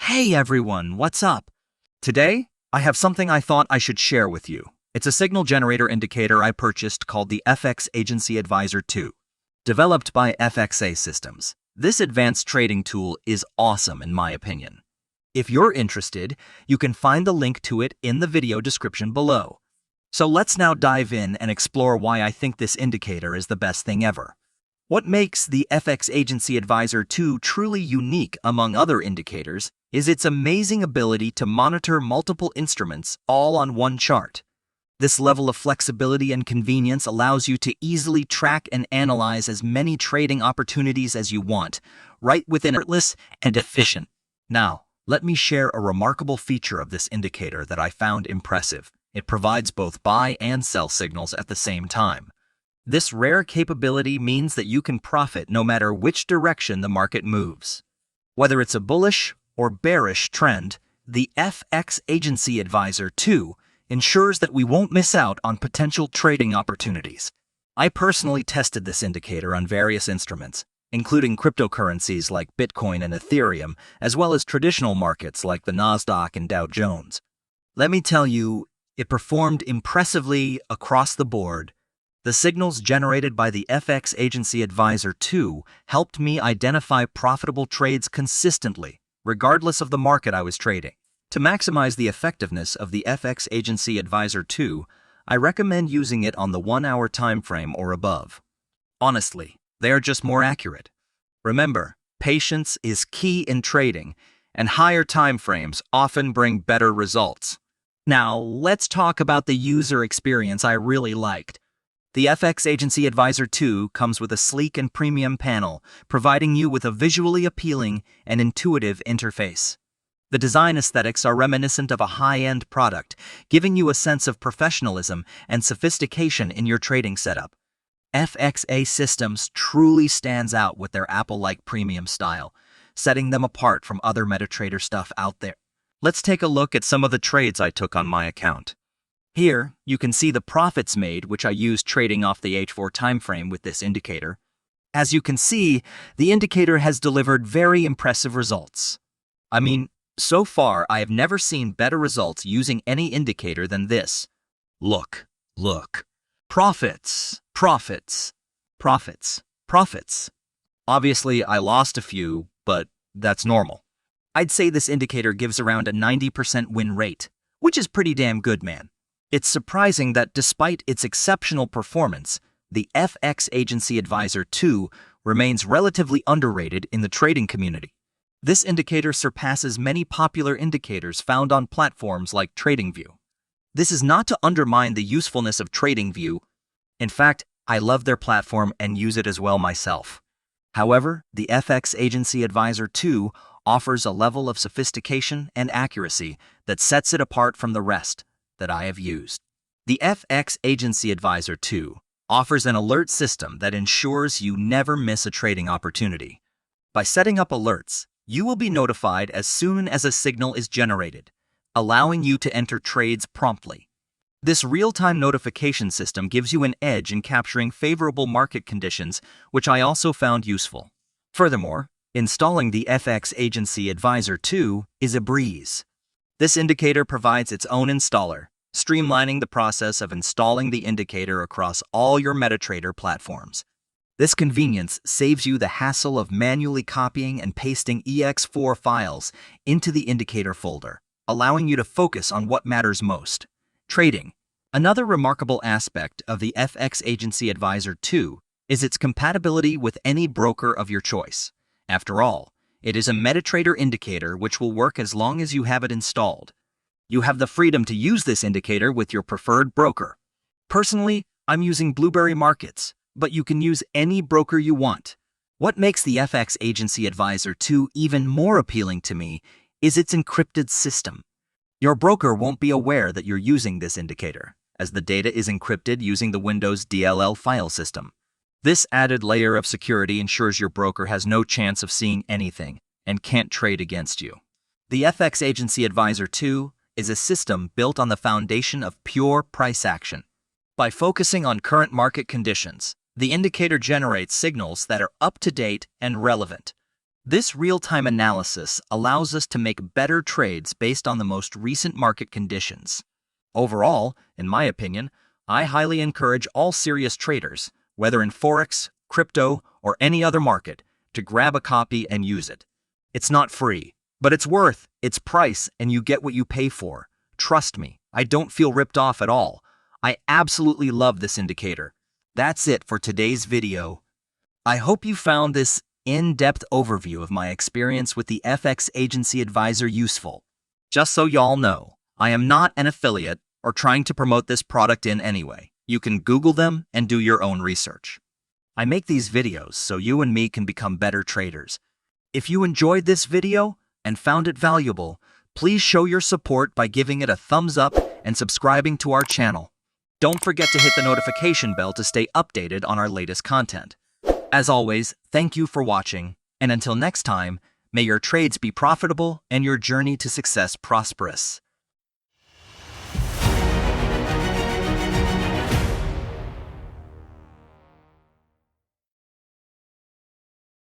Hey everyone, what's up? Today, I have something I thought I should share with you. It's a signal generator indicator I purchased called the FX Agency Advisor 2. Developed by FXA Systems, this advanced trading tool is awesome in my opinion. If you're interested, you can find the link to it in the video description below. So let's now dive in and explore why I think this indicator is the best thing ever. What makes the FX Agency Advisor 2 truly unique among other indicators is its amazing ability to monitor multiple instruments all on one chart. This level of flexibility and convenience allows you to easily track and analyze as many trading opportunities as you want, right within effortless and efficient. Now, let me share a remarkable feature of this indicator that I found impressive. It provides both buy and sell signals at the same time. This rare capability means that you can profit no matter which direction the market moves. Whether it's a bullish or bearish trend, the FX Agency Advisor 2 ensures that we won't miss out on potential trading opportunities. I personally tested this indicator on various instruments, including cryptocurrencies like Bitcoin and Ethereum, as well as traditional markets like the Nasdaq and Dow Jones. Let me tell you, it performed impressively across the board. The signals generated by the FX Agency Advisor 2 helped me identify profitable trades consistently, regardless of the market I was trading. To maximize the effectiveness of the FX Agency Advisor 2, I recommend using it on the 1-hour time frame or above. Honestly, they are just more accurate. Remember, patience is key in trading, and higher time frames often bring better results. Now, let's talk about the user experience I really liked. The FX Agency Advisor 2 comes with a sleek and premium panel, providing you with a visually appealing and intuitive interface. The design aesthetics are reminiscent of a high-end product, giving you a sense of professionalism and sophistication in your trading setup. FXA Systems truly stands out with their Apple-like premium style, setting them apart from other MetaTrader stuff out there. Let's take a look at some of the trades I took on my account. Here, you can see the profits made, which I used trading off the H4 timeframe with this indicator. As you can see, the indicator has delivered very impressive results. I mean, so far I have never seen better results using any indicator than this. Look. Profits, profits, profits, profits. Obviously, I lost a few, but that's normal. I'd say this indicator gives around a 90% win rate, which is pretty damn good, man. It's surprising that despite its exceptional performance, the FX Agency Advisor 2 remains relatively underrated in the trading community. This indicator surpasses many popular indicators found on platforms like TradingView. This is not to undermine the usefulness of TradingView. In fact, I love their platform and use it as well myself. However, the FX Agency Advisor 2 offers a level of sophistication and accuracy that sets it apart from the rest that I have used. The FX Agency Advisor 2 offers an alert system that ensures you never miss a trading opportunity. By setting up alerts, you will be notified as soon as a signal is generated, allowing you to enter trades promptly. This real-time notification system gives you an edge in capturing favorable market conditions, which I also found useful. Furthermore, installing the FX Agency Advisor 2 is a breeze. This indicator provides its own installer, streamlining the process of installing the indicator across all your MetaTrader platforms. This convenience saves you the hassle of manually copying and pasting ex4 files into the indicator folder, allowing you to focus on what matters most: trading. Another remarkable aspect of the FX Agency Advisor 2 is its compatibility with any broker of your choice. After all, it is a MetaTrader indicator which will work as long as you have it installed. You have the freedom to use this indicator with your preferred broker. Personally, I'm using Blueberry Markets, but you can use any broker you want. What makes the FX Agency Advisor 2 even more appealing to me is its encrypted system. Your broker won't be aware that you're using this indicator, as the data is encrypted using the Windows DLL file system. This added layer of security ensures your broker has no chance of seeing anything and can't trade against you. The FX Agency Advisor 2 is a system built on the foundation of pure price action. By focusing on current market conditions, the indicator generates signals that are up-to-date and relevant. This real-time analysis allows us to make better trades based on the most recent market conditions. Overall, in my opinion, I highly encourage all serious traders, whether in Forex, crypto, or any other market, to grab a copy and use it. It's not free, but it's worth its price and you get what you pay for. Trust me, I don't feel ripped off at all. I absolutely love this indicator. That's it for today's video. I hope you found this in-depth overview of my experience with the FX Agency Advisor useful. Just so y'all know, I am not an affiliate or trying to promote this product in any way. You can Google them and do your own research. I make these videos so you and me can become better traders. If you enjoyed this video and found it valuable, please show your support by giving it a thumbs up and subscribing to our channel. Don't forget to hit the notification bell to stay updated on our latest content. As always, thank you for watching, and until next time, may your trades be profitable and your journey to success prosperous.